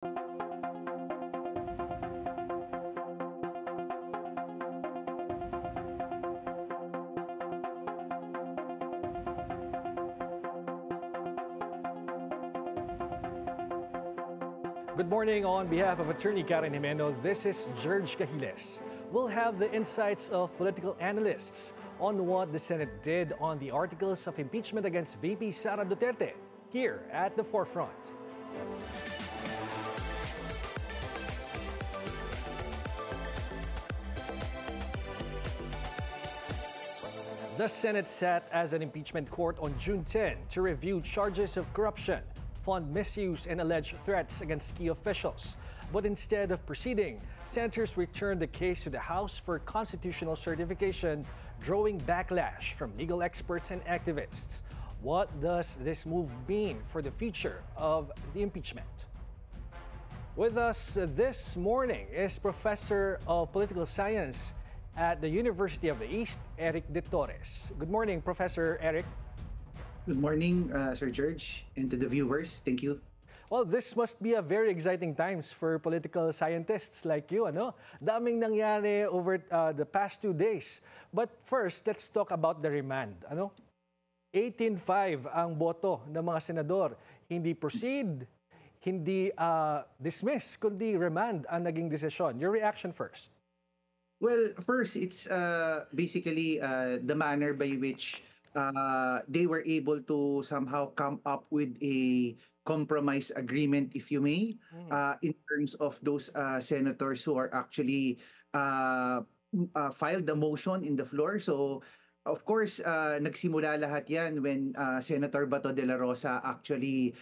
Good morning. On behalf of Attorney Karen Jimeno, this is George Cahiles. We'll have the insights of political analysts on what the Senate did on the articles of impeachment against VP Sara Duterte here at the forefront. The Senate sat as an impeachment court on June 10 to review charges of corruption, fund misuse, and alleged threats against key officials. But instead of proceeding, senators returned the case to the House for constitutional certification, drawing backlash from legal experts and activists. What does this move mean for the future of the impeachment? With us this morning is Professor of Political Science at the University of the East, Eric De Torres. Good morning, Professor Eric. Good morning, Sir George, and to the viewers. Thank you. Well, this must be a very exciting times for political scientists like you, ano? Daming nangyari over the past 2 days. But first, let's talk about the remand, ano? 18-5 ang boto ng mga senador. Hindi proceed, hindi dismiss, kundi remand ang naging desisyon. Your reaction first. Well, first, it's basically the manner by which they were able to somehow come up with a compromise agreement, if you may, in terms of those senators who are actually filed the motion in the floor. So, of course, nagsimula lahat yan when Senator Bato de la Rosa actually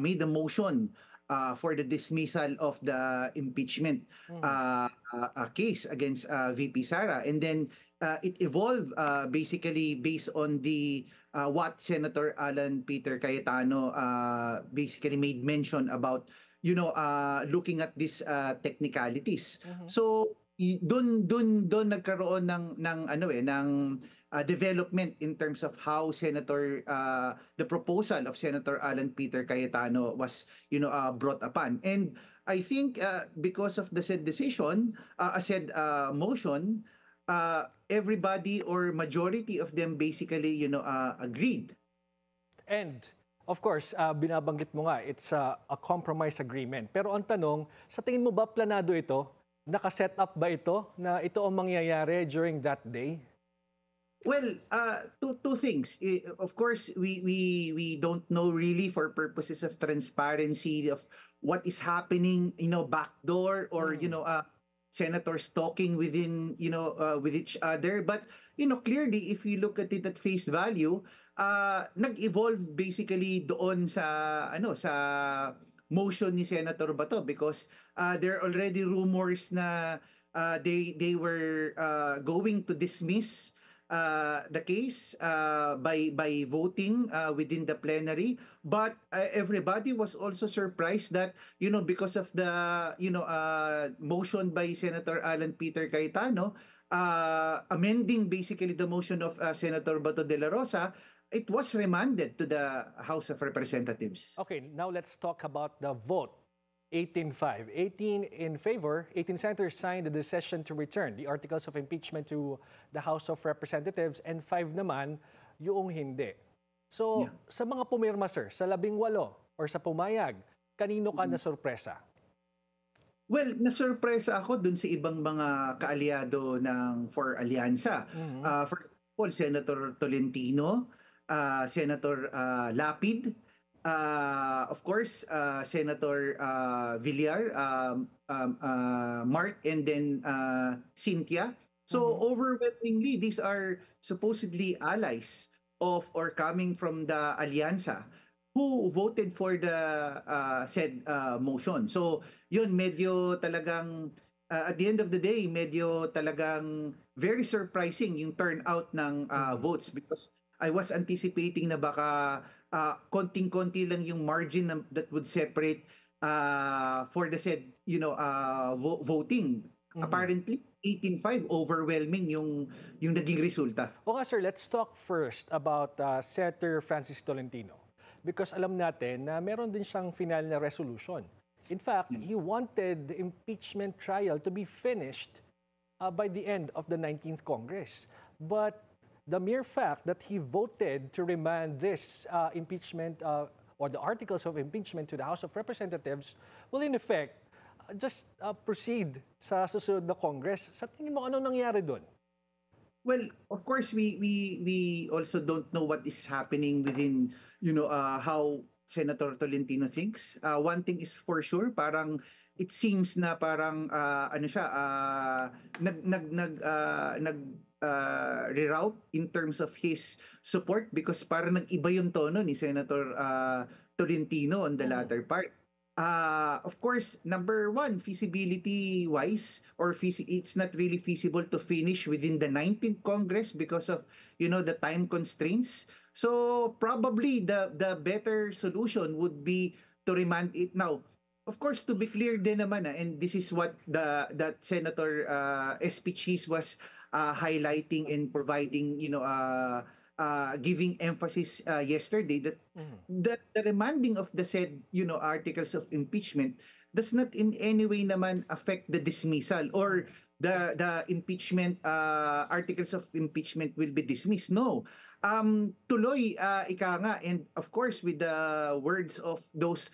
made the motion for the dismissal of the impeachment case against VP Sara. And then it evolved basically based on the what Senator Alan Peter Cayetano basically made mention about, looking at these technicalities. So doon nagkaroon ng development in terms of how the proposal of Senator Alan Peter Cayetano was brought upon. And I think because of the said decision, said motion, everybody or majority of them basically agreed. And of course, binabanggit mo nga, it's a compromise agreement. Pero ang tanong, sa tingin mo ba planado ito? Naka-set up ba ito na ito ang mangyayari during that day? Well, two things. Of course, we don't know really for purposes of transparency of what is happening, backdoor or senators talking within with each other. But clearly, if you look at it at face value, nag-evolve basically doon sa motion ni Senator Bato because there are already rumors na they were going to dismiss the case by voting within the plenary, but everybody was also surprised that because of the motion by Senator Alan Peter Cayetano amending basically the motion of Senator Bato de la Rosa, it was remanded to the House of Representatives. Okay, now let's talk about the vote. 18-5. 18 in favor, 18 senators signed the decision to return the articles of impeachment to the House of Representatives and 5 naman yung hindi. So, sa mga pumirma, sir, sa 18 or sa pumayag, kanino ka na sorpresa? Well, nasurpresa ako dun sa ibang mga kaalyado for Alyansa. For example, Senator Tolentino, Senator Lapid, of course, Senator Villar, Mark, and then Cynthia. So overwhelmingly, these are supposedly allies of or coming from the Alyansa who voted for the said motion. So yun, medyo talagang at the end of the day, medyo talagang very surprising yung turnout ng votes because I was anticipating na baka konting-konti lang yung margin that would separate for the said voting. Apparently 18-5 overwhelming yung naging resulta. Okay, sir, let's talk first about Senator Francis Tolentino because alam natin na meron din siyang final na resolution. In fact, he wanted the impeachment trial to be finished by the end of the 19th Congress. But the mere fact that he voted to remand this impeachment or the articles of impeachment to the House of Representatives will in effect just proceed sa susunod na Congress. Sa tingin mo, ano nangyari doon? Well, of course, we also don't know what is happening within, how Senator Tolentino thinks. One thing is for sure, parang it seems na parang ano siya, reroute in terms of his support because parang nag-iba yung tono ni Senator Tolentino on the latter part. Of course, number one, feasibility-wise, it's not really feasible to finish within the 19th Congress because of, the time constraints. So probably the better solution would be to remand it now. Of course, to be clear din naman, and this is what that Senator SP Cheese was highlighting and providing, giving emphasis yesterday that the remanding of the said articles of impeachment does not in any way naman affect the dismissal or the impeachment articles of impeachment will be dismissed. No. Tuloy ika nga, and of course with the words of those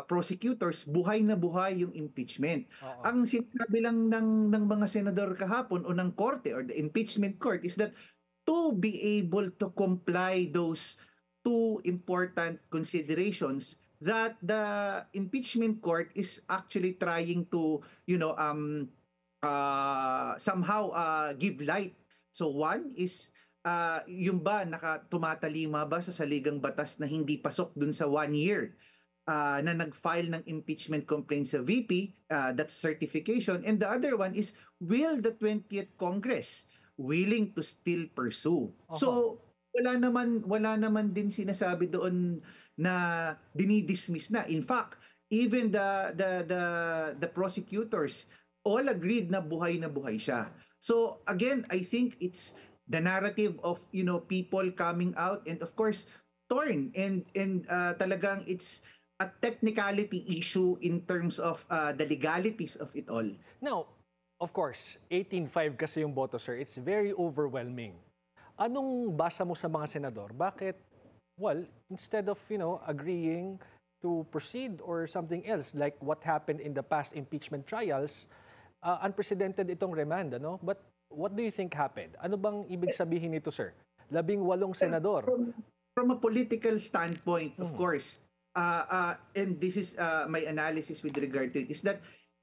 prosecutors, buhay na buhay yung impeachment. Ang sinabi lang ng mga senador kahapon o ng korte or the impeachment court is that to be able to comply those two important considerations that the impeachment court is actually trying to somehow give light. So one is yung ba tumatalima ba sa saligang batas na hindi pasok dun sa 1 year na nag-file ng impeachment complaint sa VP, that's certification, and the other one is will the 20th Congress willing to still pursue. So wala naman din sinasabi doon na dinidismiss na. In fact, even the prosecutors all agreed na buhay siya. So again, I think it's the narrative of people coming out and of course torn and talagang it's a technicality issue in terms of the legalities of it all. Now, of course, 18-5 kasi yung boto, sir. It's very overwhelming. Anong basa mo sa mga senador? Bakit, well, instead of, agreeing to proceed or something else, like what happened in the past impeachment trials, unprecedented itong remand, ano? But what do you think happened? Ano bang ibig sabihin nito, sir? 18 senador. From a political standpoint, of course, and this is my analysis with regard to it, is that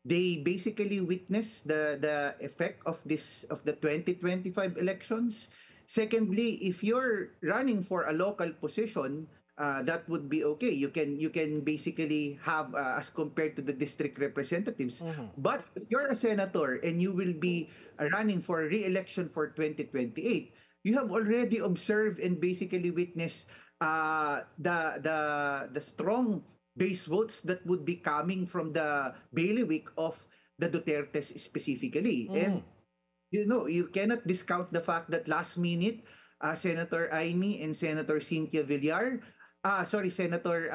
they basically witness the effect of the 2025 elections. Secondly, if you're running for a local position, that would be okay. You can basically have as compared to the district representatives. But if you're a senator and you will be running for re-election for 2028, you have already observed and basically witnessed the strong base votes that would be coming from the bailiwick of the Dutertes specifically. And you cannot discount the fact that last minute Senator Amy and Senator Cynthia Villar Senator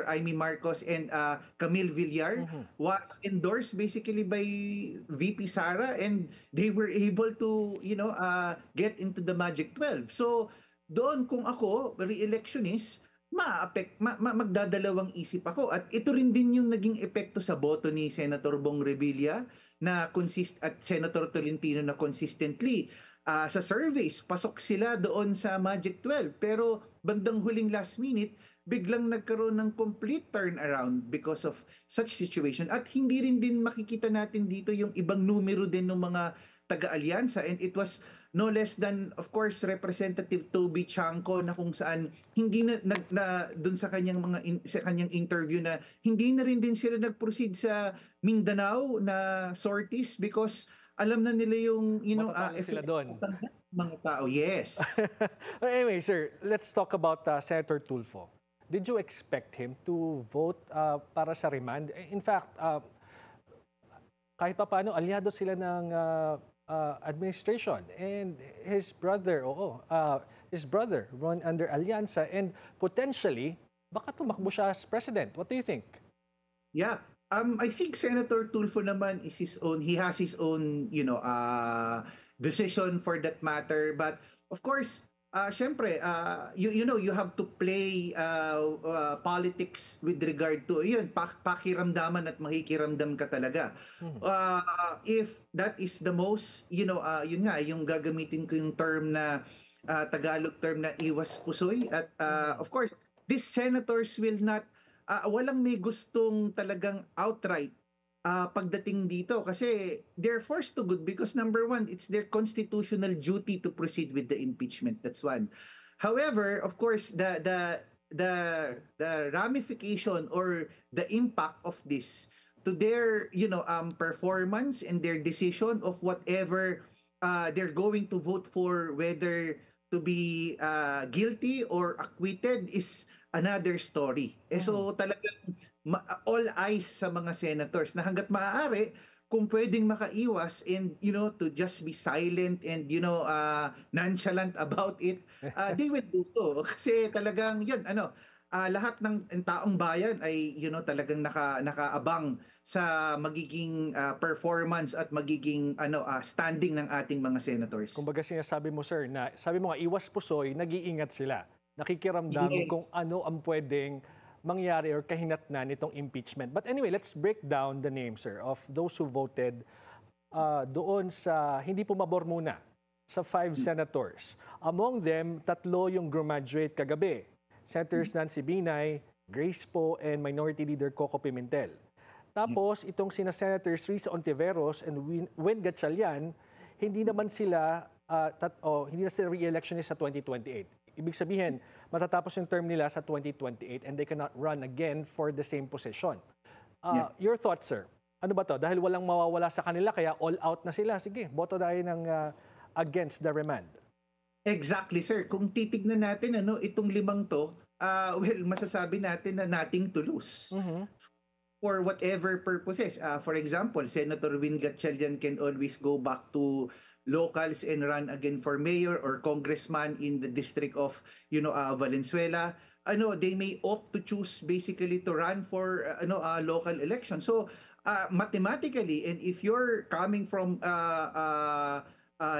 Amy Marcos and Camille Villar was endorsed basically by VP Sara, and they were able to get into the Magic 12. So doon kung ako re-electionist, magdadalawang isip ako. At ito rin din yung naging epekto sa boto ni Senator Bong Revilla at Senator Tolentino na consistently sa surveys, pasok sila doon sa Magic 12. Pero bandang huling last minute, biglang nagkaroon ng complete turnaround because of such situation. At hindi rin din makikita natin dito yung ibang numero din ng mga taga-alyansa. And it was no less than, of course, Representative Toby Chanco na kung saan hindi na doon sa kanyang sa kanyang interview na hindi na rin din sila nag-proceed sa Mindanao na sorties because alam na nila yung sila doon. Mga tao. Yes. Anyway, sir, let's talk about Senator Tulfo. Did you expect him to vote para sa remand? In fact, kahit pa paano, aliado sila ng administration, and his brother run under Alyansa, and potentially baka tumakbo siya as president. What do you think? Yeah. I think Senator Tulfo naman is his own. He has his own, decision for that matter. But of course, syempre, you know, you have to play politics with regard to yun, pakiramdaman at makikiramdam ka talaga. If that is the most, yun nga, yung gagamitin ko yung term na Tagalog term na iwas pusoy at of course, these senators will not walang may gustong talagang outright pagdating dito kasi they're forced to good because number one, it's their constitutional duty to proceed with the impeachment. That's one. However, of course, the ramification or the impact of this to their performance and their decision of whatever they're going to vote for, whether to be guilty or acquitted is another story. So talagang all eyes sa mga senators na hangga't maaari kung pwedeng makaiwas and to just be silent and nonchalant about it, they will do so kasi talagang yun lahat ng taong bayan ay talagang nakaabang sa magiging performance at magiging standing ng ating mga senators. Kumbaga sinasabi mo, sir, na sabi mo nga, iwas pusoy, nag-iingat sila. Nakikiramdam Yes. kung ano ang pwedeng mangyari or kahinatnan nitong impeachment. But anyway, let's break down the names, sir, of those who voted doon sa, hindi pumabor muna, sa 5 senators. Among them, 3 yung graduate kagabi. Senators Nancy Binay, Grace Poe, and Minority Leader Coco Pimentel. Tapos, itong sina Senators Risa Ontiveros and Wen Gatchalian, hindi naman sila hindi na sila re-electionist sa 2028. Ibig sabihin, matatapos yung term nila sa 2028 and they cannot run again for the same position. Your thoughts, sir? Ano ba to? Dahil walang mawawala sa kanila, kaya all out na sila. Sige, boto tayo ng against the remand. Exactly, sir. Kung titignan natin itong 5 to, well, masasabi natin na nothing to lose. For whatever purposes. For example, Senator Win Gatchalian can always go back to locals and run again for mayor or congressman in the district of Valenzuela. They may opt to choose basically to run for local election. So mathematically, and if you're coming from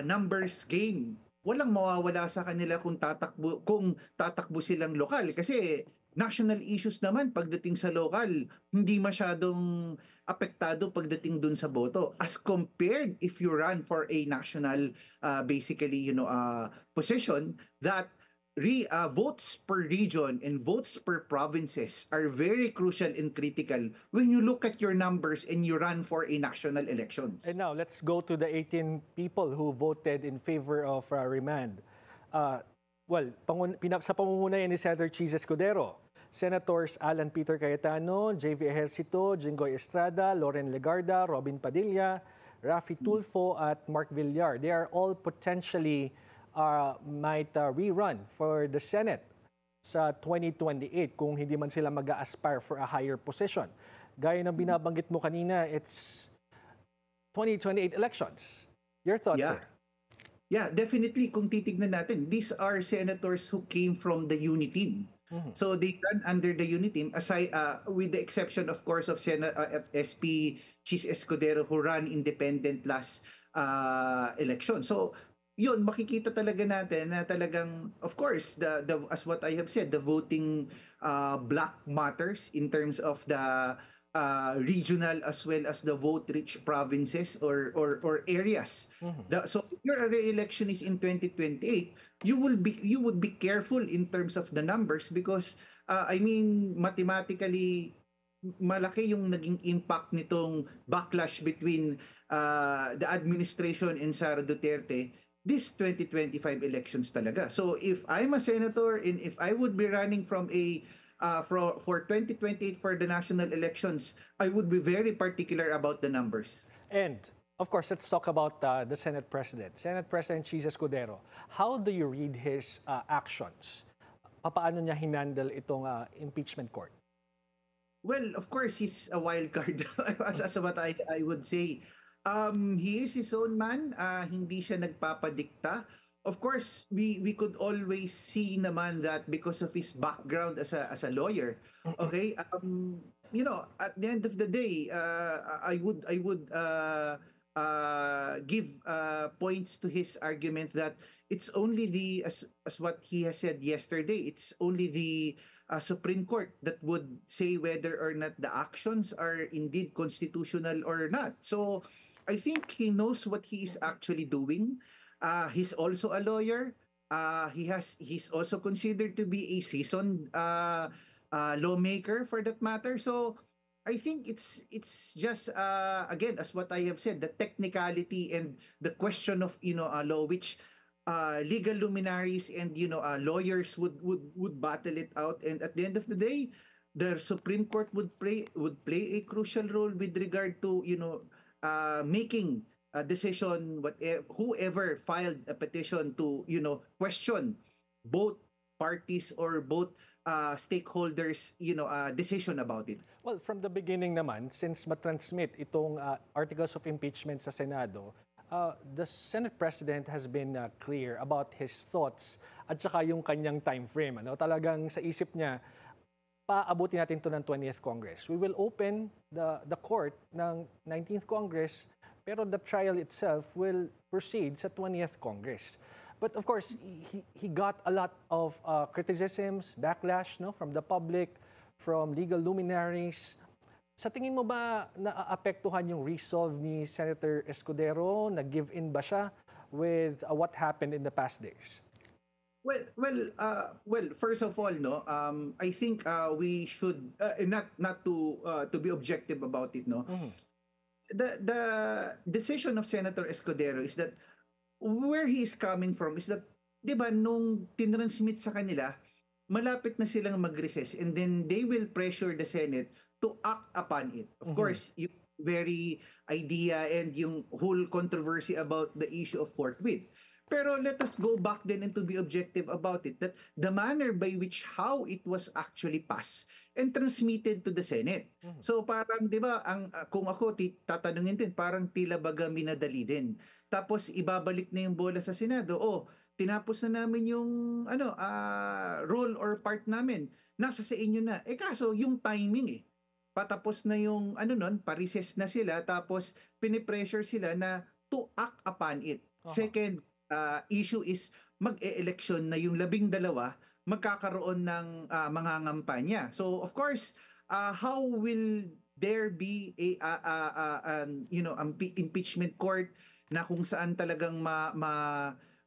numbers game, walang mawawala sa kanila kung tatakbo silang lokal kasi national issues naman pagdating sa local, hindi masyadong apektado pagdating dun sa boto as compared if you run for a national position that votes per region and votes per provinces are very crucial and critical when you look at your numbers and you run for a national elections. And now, let's go to the 18 people who voted in favor of remand. Sa pamumunayan ni Senator Chis Escudero, Senators Alan Peter Cayetano, JV Ejercito, Jinggoy Estrada, Loren Legarda, Robin Padilla, Raffy Tulfo at Mark Villar. They are all potentially might rerun for the Senate sa 2028 kung hindi man sila mag-aspire for a higher position. Gaya ng binabanggit mo kanina, it's 2028 elections. Your thoughts, sir? Yeah, definitely. Kung titignan natin, these are senators who came from the UNI team. So they run under the UNI team, aside with the exception, of course, of SP Chis Escudero who ran independent last election. So yun, makikita talaga natin na talagang, of course, the as what I have said, the voting block matters in terms of the regional as well as the vote-rich provinces or areas. So if you're a re-electionist in 2028, you would be careful in terms of the numbers because mathematically malaki yung naging impact nitong backlash between the administration and Sara Duterte this 2025 elections talaga. So if I'm a senator and if I would be running from a for 2028 for the national elections, I would be very particular about the numbers. And of course, let's talk about the Senate President. Senate President Chis Escudero, how do you read his actions? Paano niya hinandle itong impeachment court? Well, of course, he's a wild card as what I would say. He is his own man. Hindi siya nagpapadikta. of course, we could always see naman that because of his background as a lawyer, okay, at the end of the day, I would give points to his argument that it's only the as what he has said yesterday, it's only the Supreme Court that would say whether or not the actions are indeed constitutional or not. So I think he knows what he is actually doing. He's also a lawyer. He's also considered to be a seasoned lawmaker for that matter. So I think it's just again, as what I have said, the technicality and the question of law, which legal luminaries and lawyers would battle it out, and at the end of the day, the Supreme Court would play a crucial role with regard to making a decision, whoever filed a petition to question both parties or both stakeholders decision about it. Well, from the beginning naman, since matransmit itong articles of impeachment sa Senado, the Senate President has been clear about his thoughts at saka yung kanyang time frame. Talagang sa isip niya, paabutin natin to ng 20th Congress. We will open the court ng 19th Congress, pero the trial itself will proceed sa 20th Congress. But of course, he got a lot of criticisms, backlash from the public, from legal luminaries. Sa tingin mo ba naaapektuhan yung resolve ni Senator Escudero? Nag-give in ba siya with what happened in the past days? Well. First of all, no. I think we should not to be objective about it, no. The decision of Senator Escudero is that where he is coming from is that, 'di ba, nung tinransmit sa kanila, malapit na silang mag-recess and then they will pressure the Senate to act upon it. Of course, yung very idea and yung whole controversy about the issue of forthwith. Pero let us go back then and to be objective about it, that the manner by which how it was actually passed and transmitted to the Senate. So parang 'di ba, kung ako tatanungin din, parang tila baga minadali din. Tapos ibabalik na yung bola sa Senado. Oh, tinapos na namin yung role or part namin. Nasa sa inyo na. Kaso yung timing patapos na yung parises na sila, tapos pinipressure sila na to act upon it. Second issue is mag-e-election na yung 12 magkakaroon ng mga ngampanya. So of course, how will there be an impeachment court na kung saan talagang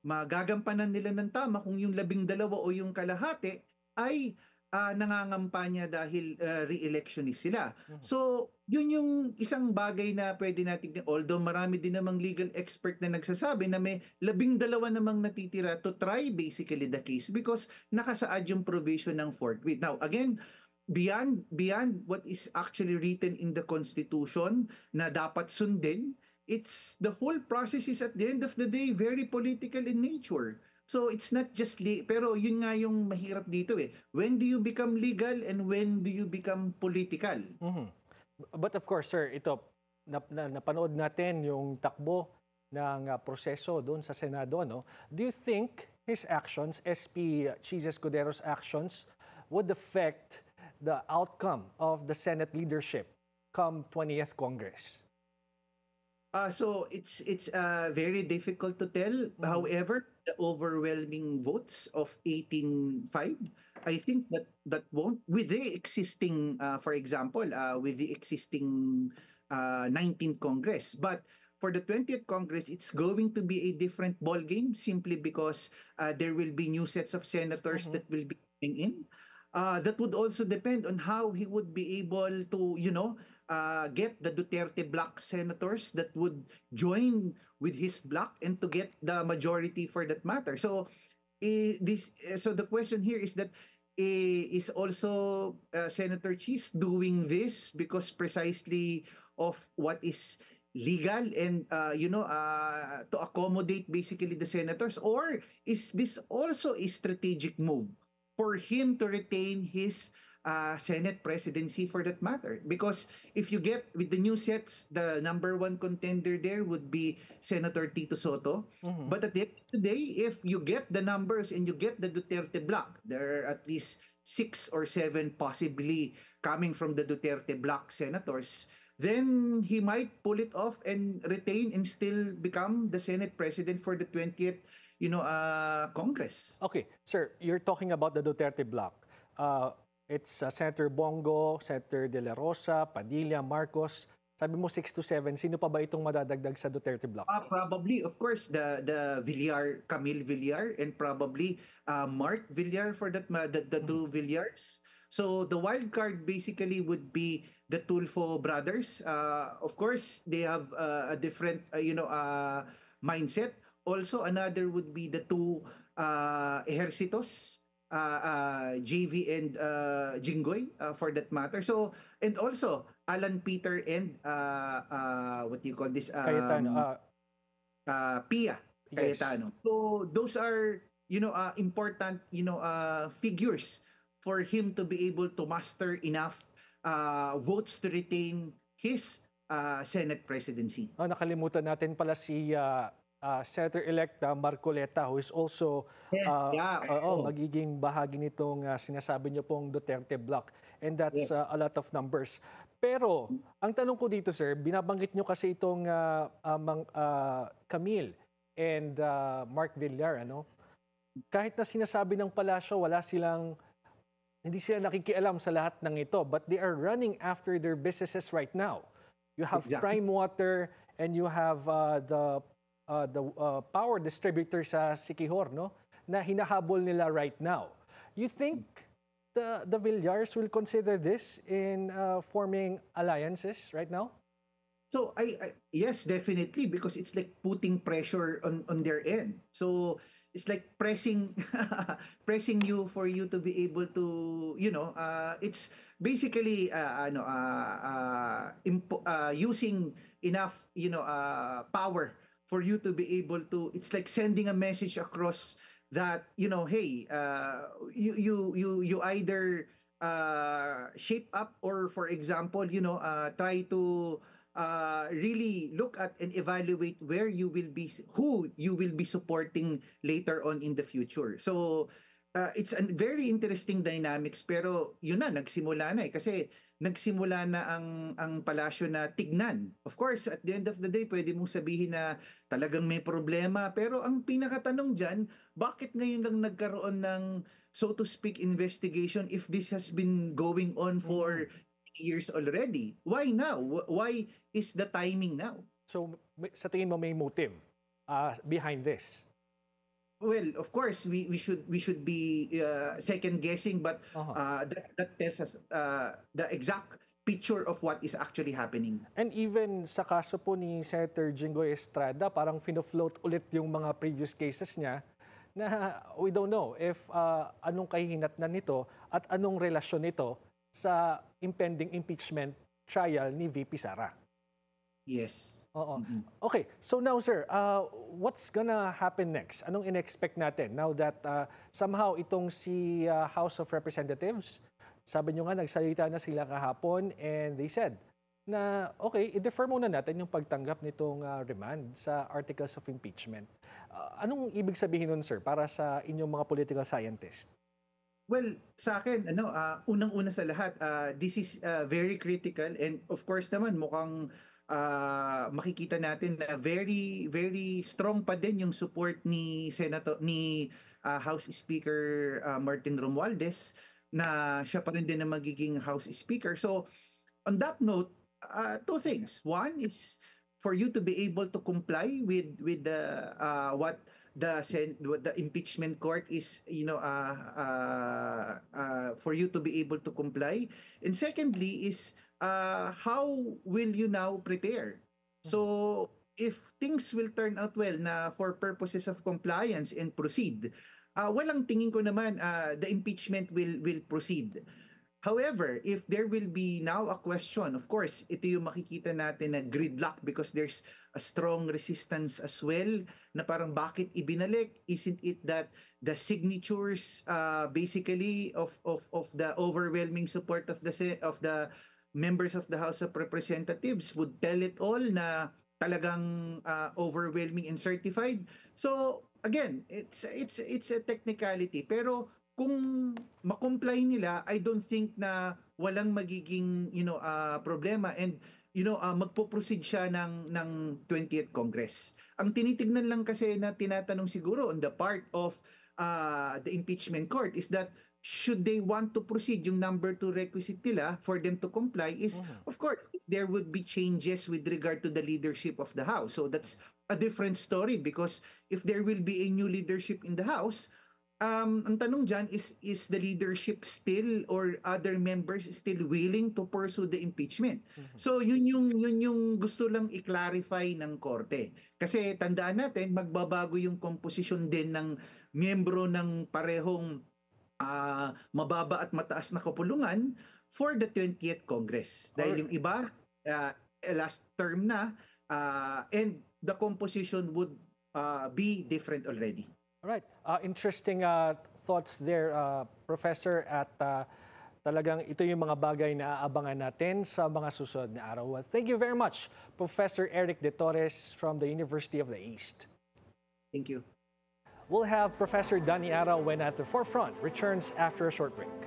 magagampanan nila ng tama kung yung 12 o yung kalahati ay nangangampanya dahil re-electionist sila. So, yun yung isang bagay na pwede natin, although marami din namang legal expert na nagsasabi na may 12 namang natitira to try basically the case because nakasaad yung provision ng forthwith. Now, again, beyond what is actually written in the Constitution na dapat sundin, it's the whole process is at the end of the day very political in nature. So it's not just pero yun nga yung mahirap dito When do you become legal and when do you become political? But of course, sir, ito napanood natin yung takbo ng proseso doon sa Senado, Do you think his actions, SP Cheese Escudero's actions, would affect the outcome of the Senate leadership come 20th Congress? So it's very difficult to tell. However, the overwhelming votes of 18-5, I think that won't with the existing, for example, with the existing 19th Congress. But for the 20th Congress, it's going to be a different ball game simply because there will be new sets of senators that will be coming in. That would also depend on how he would be able to, get the Duterte bloc senators that would join with his bloc and to get the majority for that matter. So, so the question here is that is also Senator Cheese doing this because precisely of what is legal and to accommodate basically the senators, or is this also a strategic move for him to retain his Senate presidency for that matter. Because if you get with the new sets, the number one contender there would be Senator Tito Soto. Mhm. But at the end of the day, if you get the numbers and you get the Duterte bloc, there are at least 6 or 7 possibly coming from the Duterte bloc senators, then he might pull it off and retain and still become the Senate president for the 20th, Congress. Okay, sir, you're talking about the Duterte bloc. It's Senator Bongo, Senator De La Rosa, Padilla, Marcos. Sabi mo 6 to 7. Sino pa ba itong madadagdag sa Duterte bloc? Probably, of course, the Villar, Camille Villar, and probably Mark Villar for that, the two Villars. So the wild card basically would be the Tulfo brothers. Of course, they have a different, mindset. Also, another would be the two Ejercitos, JV and Jinggoy, for that matter. So, and also Alan Peter and what do you call this? Cayetano. Pia Yes. Cayetano. So those are important figures for him to be able to muster enough votes to retain his Senate presidency. Nakalimutan natin pala si Senator-elect Marcoleta, who is also magiging bahagi nitong sinasabi niyo pong Duterte bloc. And that's Yes. A lot of numbers. Pero, ang tanong ko dito, sir, binabanggit niyo kasi itong Camille and Mark Villar, ano? Kahit na sinasabi ng palasyo, hindi sila nakikialam sa lahat ng ito, but they are running after their businesses right now. You have Exactly. Prime Water and you have the power distributor sa Siquijor, no? Na hinahabol nila right now. You think the Villars will consider this in forming alliances right now? So yes, definitely, because it's like putting pressure on their end. So it's like pressing pressing you for you to be able to it's basically using enough power for you to be able to, it's like sending a message across that hey, you either shape up, or for example try to really look at and evaluate who you will be supporting later on in the future. So it's a very interesting dynamics, pero yun na, nagsimula na kasi nagsimula na ang palasyo na tignan. Of course, at the end of the day, pwede mong sabihin na talagang may problema, pero ang pinakatanong dyan, bakit ngayon lang nagkaroon ng, so to speak, investigation if this has been going on for years already? Why now? Why is the timing now? So, sa tingin mo may motive behind this? Well, of course, we should be second guessing, but that tells us the exact picture of what is actually happening. And even sa kaso po ni Senator Jinggoy Estrada, parang fino-float ulit yung mga previous cases niya na we don't know if anong kahihinatnan nito at anong relasyon nito sa impending impeachment trial ni VP Sara. Yes. Oo. Okay, so now sir, what's gonna happen next? Anong in-expect natin now that somehow itong si House of Representatives, sabi nyo nga nagsalita na sila kahapon and they said na okay, i-defer muna natin yung pagtanggap nitong remand sa articles of impeachment. Anong ibig sabihin nun sir para sa inyong mga political scientists? Well, sa akin, unang-una sa lahat, this is very critical, and of course naman mukhang makikita natin na very very strong pa din yung support ni House Speaker Martin Romualdez, na siya pa rin din na magiging House Speaker. So on that note, two things. One is for you to be able to comply with the what the impeachment court is for you to be able to comply, and secondly is how will you now prepare? So if things will turn out well na for purposes of compliance and proceed, walang tingin ko naman the impeachment will proceed. However, if there will be now a question, of course, ito yung makikita natin na gridlock because there's a strong resistance as well na parang bakit ibinalik? Isn't it that the signatures basically of the overwhelming support of the members of the House of Representatives would tell it all na talagang overwhelming and certified? So again, it's a technicality pero kung ma-comply nila, I don't think na walang magiging problema and magpo-proceed siya ng 20th Congress. Ang tinitignan lang kasi na tinatanong siguro on the part of the impeachment court is that should they want to proceed, yung number 2 requisite nila for them to comply is of course there would be changes with regard to the leadership of the House. So that's a different story because if there will be a new leadership in the House, ang tanong dyan is the leadership still or other members still willing to pursue the impeachment? So yun yung gusto lang i-clarify ng korte. Kasi tandaan natin, magbabago yung composition din ng miyembro ng parehong mababa at mataas na kapulungan for the 20th Congress. Dahil yung iba, last term na, and the composition would be different already. All right. Interesting thoughts there, Professor. At talagang ito yung mga bagay na aabangan natin sa mga susunod na araw. Thank you very much, Professor Eric De Torres from the University of the East. Thank you. We'll have Professor Danny Ara when At the Forefront returns after a short break.